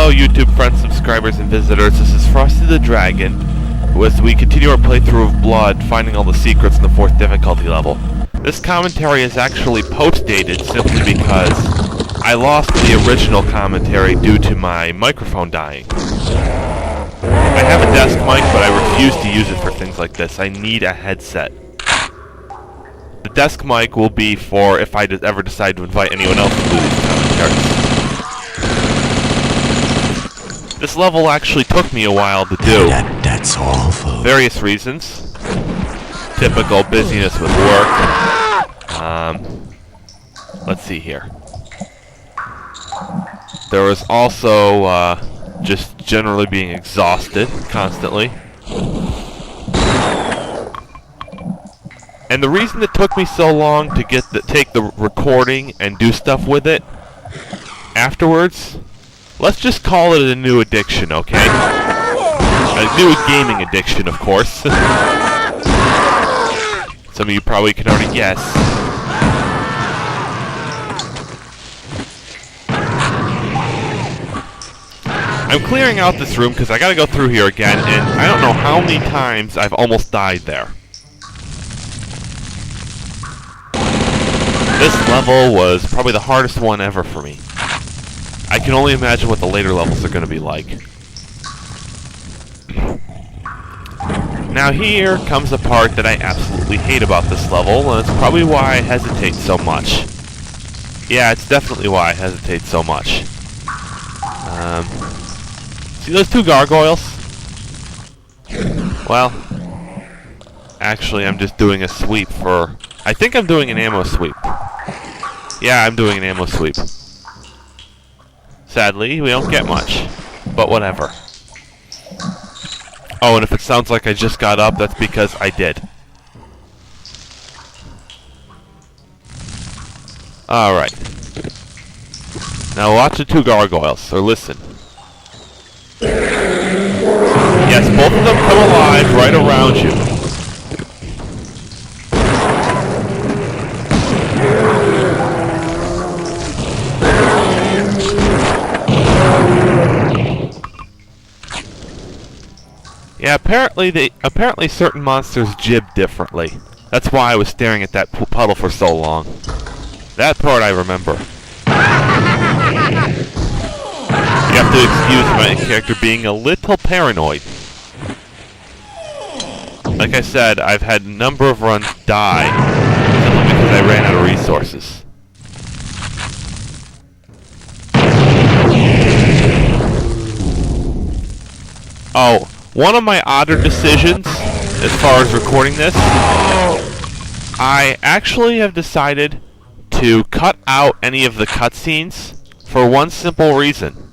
Hello YouTube friends, subscribers, and visitors. This is Frosty the Dragon, as we continue our playthrough of Blood, finding all the secrets in the 4th difficulty level. This commentary is actually post-dated simply because I lost the original commentary due to my microphone dying. I have a desk mic, but I refuse to use it for things like this. I need a headset. The desk mic will be for if I ever decide to invite anyone else to do these commentaries. This level actually took me a while to do. That's all, folks. Various reasons. Typical busyness with work. Let's see here. There was also just generally being exhausted constantly. And the reason it took me so long to take the recording and do stuff with it afterwards, let's just call it a new addiction, okay? A new gaming addiction, of course. Some of you probably can already guess. I'm clearing out this room because I gotta go through here again, and I don't know how many times I've almost died there. This level was probably the hardest one ever for me. I can only imagine what the later levels are going to be like. Now here comes the part that I absolutely hate about this level, and it's probably why I hesitate so much. Yeah, it's definitely why I hesitate so much. See those two gargoyles? Well, actually I'm just doing a sweep for... I think I'm doing an ammo sweep. Yeah, I'm doing an ammo sweep. Sadly, we don't get much, but whatever. Oh, and if it sounds like I just got up, that's because I did. Alright. Now watch the two gargoyles, or listen. Yes, both of them come alive right around you. Yeah, apparently certain monsters jib differently. That's why I was staring at that puddle for so long. That part I remember. You have to excuse my character being a little paranoid. Like I said, I've had a number of runs die simply because I ran out of resources. Oh. One of my odder decisions, as far as recording this, I actually have decided to cut out any of the cutscenes for one simple reason.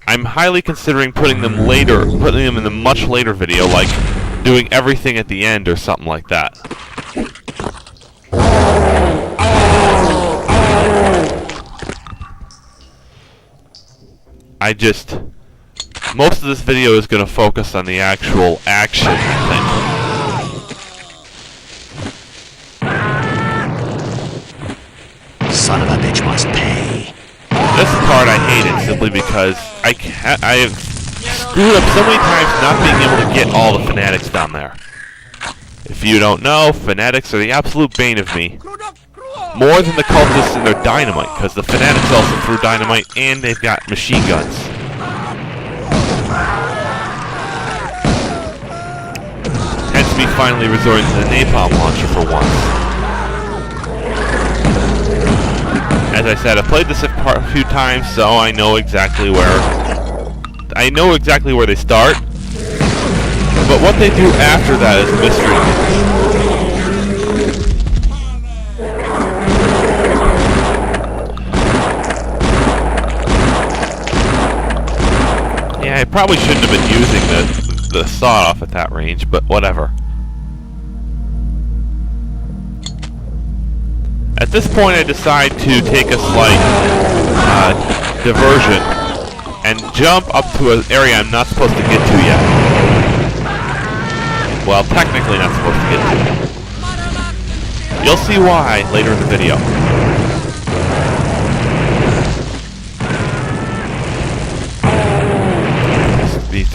I'm highly considering putting them in a much later video, like doing everything at the end or something like that. Most of this video is going to focus on the actual action, I think. Son of a bitch must pay. This part I hated simply because I have screwed up so many times not being able to get all the Fanatics down there. If you don't know, Fanatics are the absolute bane of me. More than the cultists and their dynamite, because the Fanatics also threw dynamite and they've got machine guns. Hence me finally resorting to the napalm launcher for once. As I said, I've played this a few times, so I know exactly where they start. But what they do after that is a mystery. Yeah, I probably shouldn't have been using the sawed-off at that range, but whatever. At this point, I decide to take a slight diversion and jump up to an area I'm not supposed to get to yet. Well, technically not supposed to get to. You'll see why later in the video.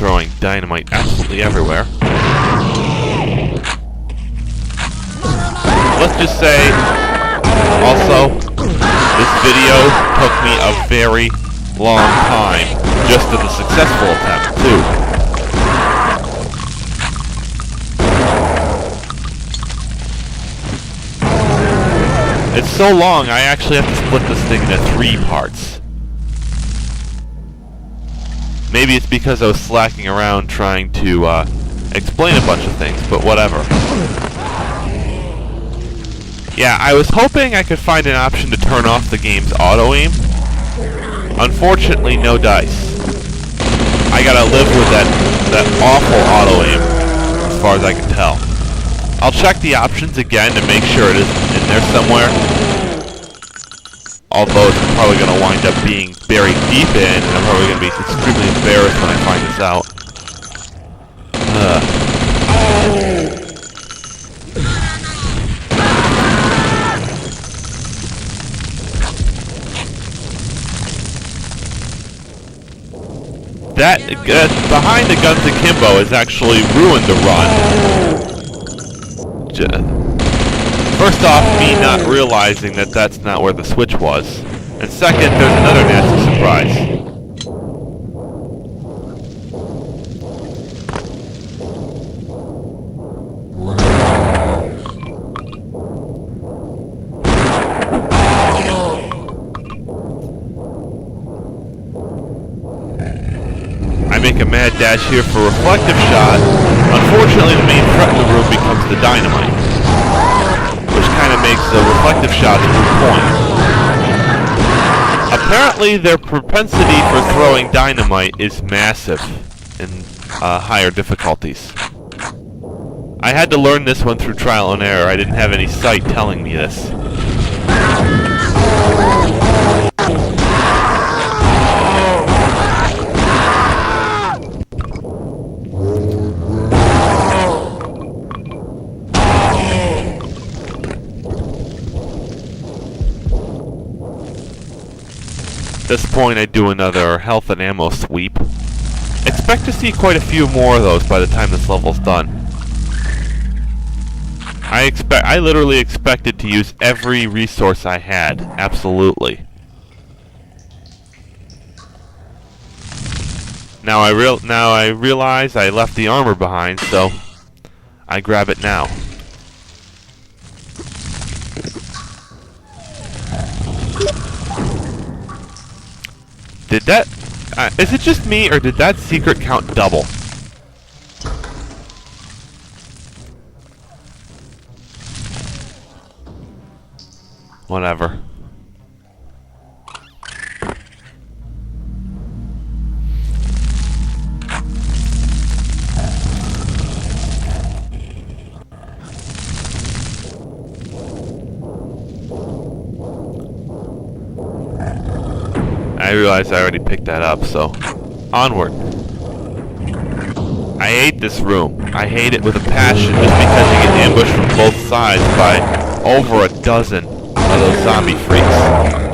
throwing dynamite absolutely everywhere. Let's just say, also, this video took me a very long time, just in the successful attempt, too. It's so long, I actually have to split this thing into 3 parts. Maybe it's because I was slacking around trying to explain a bunch of things, but whatever. Yeah, I was hoping I could find an option to turn off the game's auto-aim. Unfortunately, no dice. I gotta live with that awful auto-aim, as far as I can tell. I'll check the options again to make sure it is in there somewhere. Although it's probably going to wind up being buried deep in, and I'm probably going to be extremely embarrassed when I find this out. That behind the guns akimbo has actually ruined the run. First off, me not realizing that that's not where the switch was. And second, there's another nasty surprise. I make a mad dash here for a reflective shot. Unfortunately, the main threat in the room becomes the dynamite, which kind of makes the reflective shots moot point. Apparently, their propensity for throwing dynamite is massive in higher difficulties. I had to learn this one through trial and error. I didn't have any sight telling me this. At this point, I do another health and ammo sweep. Expect to see quite a few more of those by the time this level's done. I literally expected to use every resource I had. Absolutely. Now I realize I left the armor behind, so I grab it now. Did that... is it just me, or did that secret count double? Whatever. I realized I already picked that up, so onward. I hate this room. I hate it with a passion just because you get ambushed from both sides by over a dozen of those zombie freaks.